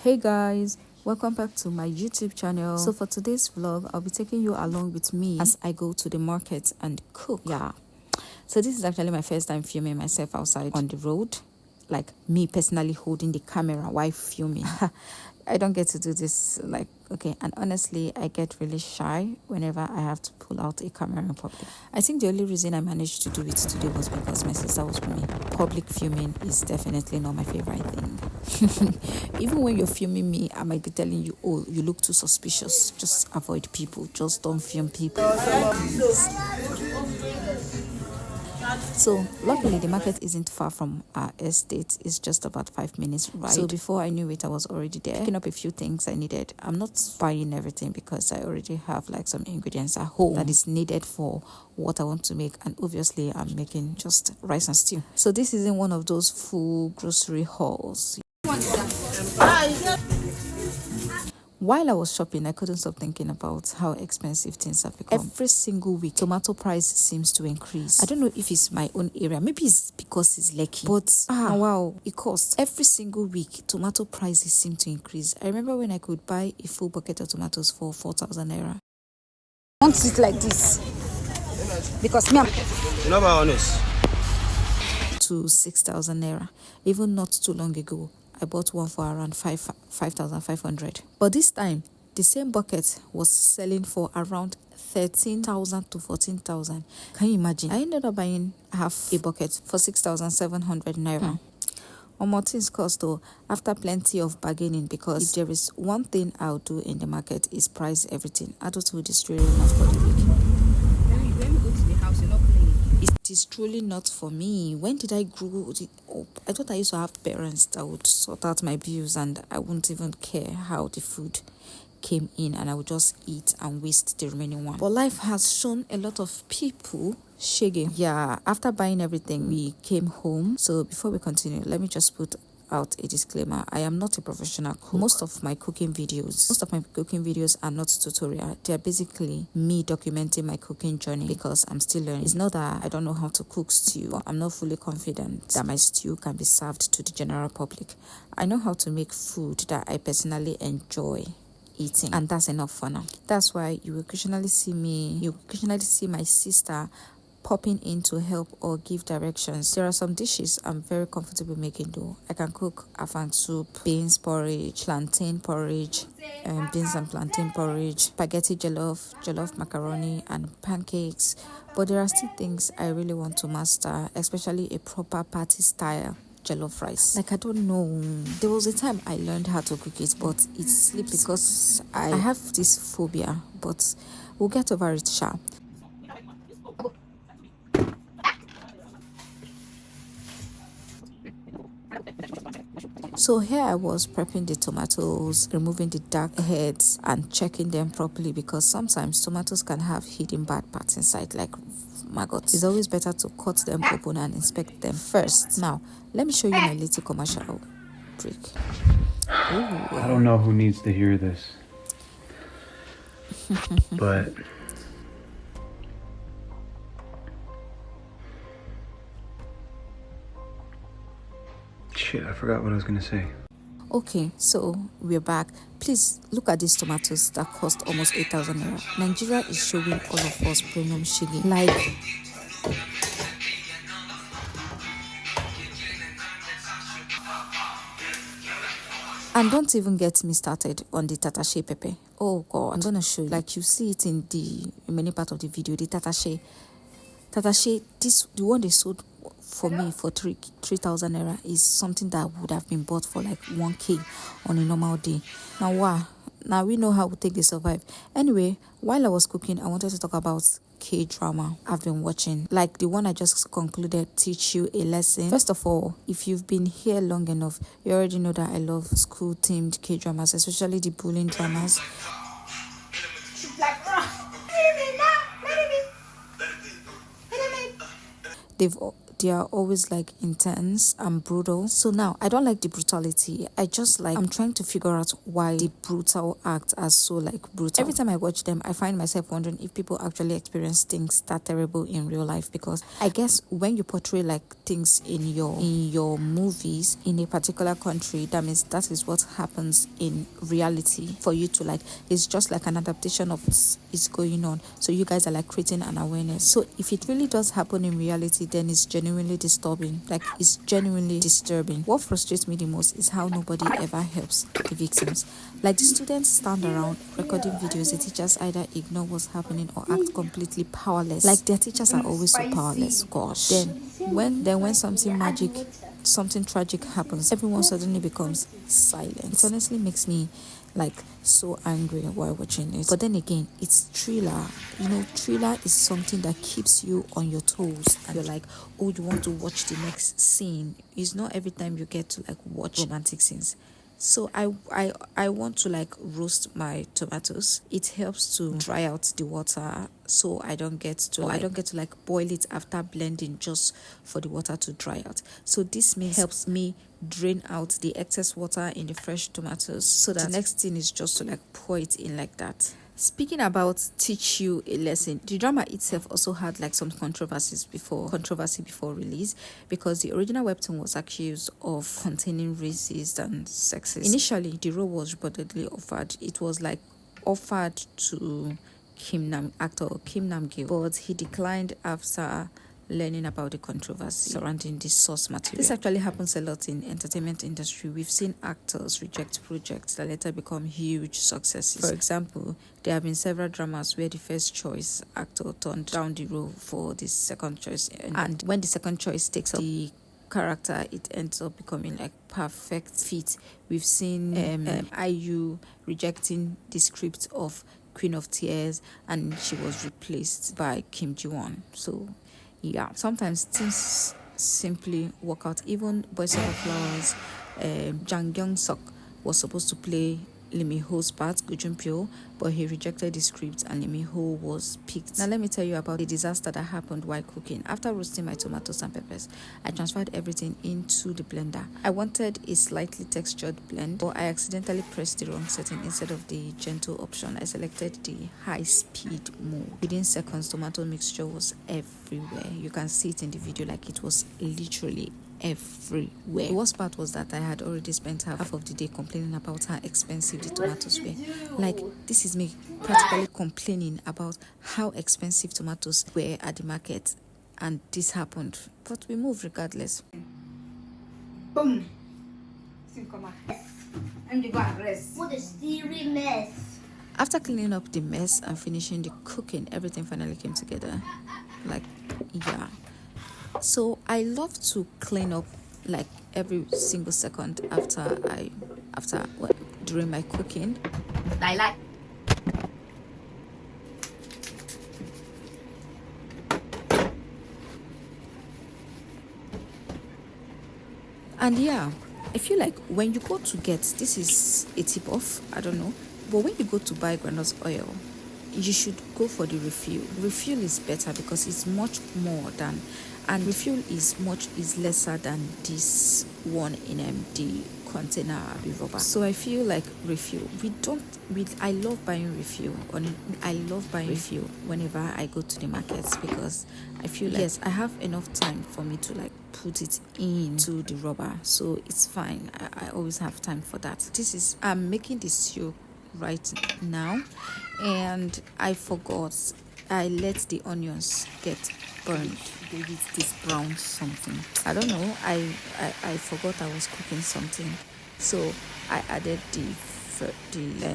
Hey guys, welcome back to my YouTube channel. So for today's vlog, I'll be taking you along with me as I go to the market and cook. Yeah, so this is actually my first time filming myself outside on the road, like me personally holding the camera while filming. I don't get to do this, like, okay, and honestly I get really shy whenever I have to pull out a camera in public. I think the only reason I managed to do it today was because my sister was with me. Public filming is definitely not my favorite thing. Even when you're filming me, I might be telling you, oh, you look too suspicious, just avoid people, just don't film people. So luckily the market isn't far from our estate. It's just about 5 minutes ride. So before I knew it, I was already there picking up a few things I needed. I'm not buying everything because I already have like some ingredients at home that is needed for what I want to make, and obviously I'm making just rice and stew. So this isn't one of those full grocery hauls. While I was shopping, I couldn't stop thinking about how expensive things have become. Every single week, tomato price seems to increase. I don't know if it's my own area. Maybe it's because it's Lekki. But wow, it costs. Every single week, tomato prices seem to increase. I remember when I could buy a full bucket of tomatoes for 4,000 naira. I want it like this because me, You know about honest. To 6,000 naira. Even not too long ago, I bought one for around 5,500. But this time, the same bucket was selling for around 13,000 to 14,000. Can you imagine? I ended up buying half a bucket for 6,700 naira. More things cost though, after plenty of bargaining, because if there is one thing I'll do in the market is price everything. Adulthood is really not for the weak. when we go to the house, you're not playing. It is truly not for me. When did I grow up? I thought I used to have parents that would sort out my bills and I wouldn't even care how the food came in, and I would just eat and waste the remaining one. But life has shown a lot of people shaggy. Yeah, after buying everything, we came home. So before we continue, let me just put out a disclaimer. I am not a professional cook. Most of my cooking videos are not tutorial. They are basically me documenting my cooking journey because I'm still learning. It's not that I don't know how to cook stew, but I'm not fully confident that my stew can be served to the general public. I know how to make food that I personally enjoy eating, and that's enough for now. That's why you occasionally see my sister popping in to help or give directions. There are some dishes I'm very comfortable making though. I can cook afang soup, beans porridge, plantain porridge, beans and plantain porridge, spaghetti jollof macaroni, and pancakes. But there are still things I really want to master, especially a proper party style jollof rice. Like, I don't know, there was a time I learned how to cook it, but it slipped because I have this phobia, but we'll get over it, sha. So here I was prepping the tomatoes, removing the dark heads and checking them properly, because sometimes tomatoes can have hidden bad parts inside, like maggots. It's always better to cut them open and inspect them first. Now, let me show you my little commercial break. Ooh. I don't know who needs to hear this, but shit, I forgot what I was gonna say. Okay, so we're back. Please look at these tomatoes that cost almost 8,000 naira. Nigeria is showing all of us premium shiggy. Like, and don't even get me started on the tatashe pepper. Oh god, I'm gonna show you. Like, you see it in the remaining part of the video. The tatashe, the one they sold for me for 3,000 naira is something that would have been bought for like 1k on a normal day. Now wow, now we know how we take the survive. Anyway, while I was cooking, I wanted to talk about K-drama I've been watching, like the one I just concluded, Teach You a Lesson. First of all, if you've been here long enough, you already know that I love school themed K-dramas, especially the bullying dramas. they are always like intense and brutal. So now I don't like the brutality. I just like, I'm trying to figure out why the brutal acts are so like brutal. Every time I watch them, I find myself wondering if people actually experience things that terrible in real life, because I guess when you portray like things in your movies in a particular country, that means that is what happens in reality for you to like, it's just like an adaptation of what is going on. So you guys are like creating an awareness. So if it really does happen in reality, then it's genuinely disturbing. Like, it's genuinely disturbing. What frustrates me the most is how nobody ever helps the victims. Like, the students stand around recording videos, the teachers either ignore what's happening or act completely powerless. Like, their teachers are always so powerless. Gosh. Then when something tragic happens, everyone suddenly becomes silent. It honestly makes me like so angry while watching it. But then again, it's thriller. You know, thriller is something that keeps you on your toes, and you're like, oh, you want to watch the next scene. It's not every time you get to like watch romantic scenes. So I want to like roast my tomatoes. It helps to dry out the water, so I don't get to like boil it after blending just for the water to dry out. So this helps me drain out the excess water in the fresh tomatoes, so that the next thing is just to like pour it in like that. Speaking about teach you a lesson, the drama itself also had like some controversy before release, because the original webtoon was accused of containing racist and sexist. Initially, the role was reportedly offered. It was like offered to actor Kim Nam-gil, but he declined after learning about the controversy surrounding the source material. This actually happens a lot in entertainment industry. We've seen actors reject projects that later become huge successes. For example, there have been several dramas where the first choice actor turned down the role for the second choice, and when the second choice takes up the character, it ends up becoming like perfect fit. We've seen IU rejecting the script of Queen of Tears, and she was replaced by Kim Ji-won. So yeah, sometimes things simply work out. Even Boys Over Flowers, Jang Kyung-suk was supposed to play Lee Min-ho's part, Go Jun-pyo, but he rejected the script and Lee Min-ho was picked. Now let me tell you about the disaster that happened while cooking. After roasting my tomatoes and peppers, I transferred everything into the blender. I wanted a slightly textured blend, but I accidentally pressed the wrong setting. Instead of the gentle option, I selected the high speed mode. Within seconds, tomato mixture was everywhere. You can see it in the video, like it was literally everywhere. The worst part was that I had already spent half of the day complaining about how expensive the tomatoes were. Like, this is me practically complaining about how expensive tomatoes were at the market, and this happened. But we moved regardless. Boom. I'm the rest. What a steamy mess. After cleaning up the mess and finishing the cooking, everything finally came together. Like, yeah. So I love to clean up like every single second during my cooking. I like. And yeah, I feel like when you go to get, this is a tip off, I don't know, but when you go to buy groundnut oil, you should go for the refill. Refill is better because it's much more than, and refill is lesser than this one in the container rubber. So I feel like refill. I love buying refill. I love buying refill whenever I go to the markets, because I feel like, yes, I have enough time for me to like put it into the rubber, so it's fine. I always have time for that. I'm making this stew right now, and I forgot. I let the onions get burned. Gave it this brown something. I don't know. I forgot I was cooking something, so I added the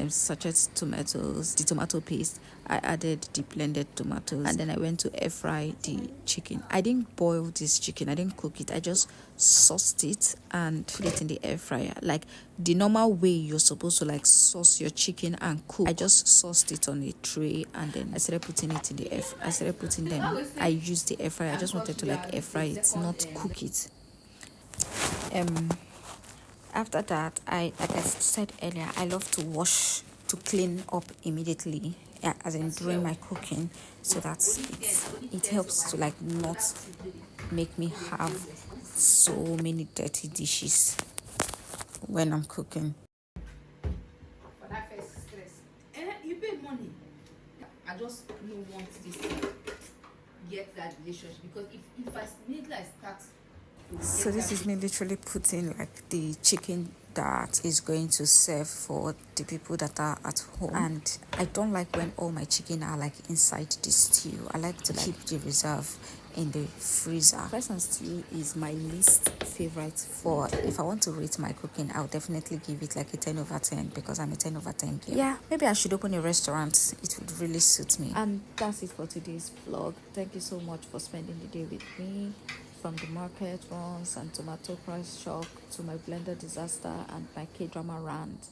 sachet tomatoes, the tomato paste. I added the blended tomatoes, and then I went to air fry the chicken. I didn't boil this chicken. I didn't cook it. I just sauced it and put it in the air fryer, like the normal way you're supposed to like sauce your chicken and cook. I just sauced it on a tray, and then I started putting it in the air. I started putting them. I used the air fryer. I just wanted to like air fry it, not cook it. After that, like I said earlier, I love to clean up immediately, as in during my cooking. so that it helps to like not make me have so many dirty dishes when I'm cooking. For that first stress. And you pay money. I just don't want this to get that relationship because if I immediately I start to So get this that is me literally putting like the chicken that is going to serve for the people that are at home, and I don't like when all my chicken are like inside the stew. I like to keep the reserve in the freezer. Rice and stew is my least favorite. For if I want to rate my cooking, I'll definitely give it like a 10 over 10 because I'm a 10 over 10 girl. Yeah, maybe I should open a restaurant. It would really suit me. And that's it for today's vlog. Thank you so much for spending the day with me. From the market runs and tomato price shock to my blender disaster and my K-drama rant.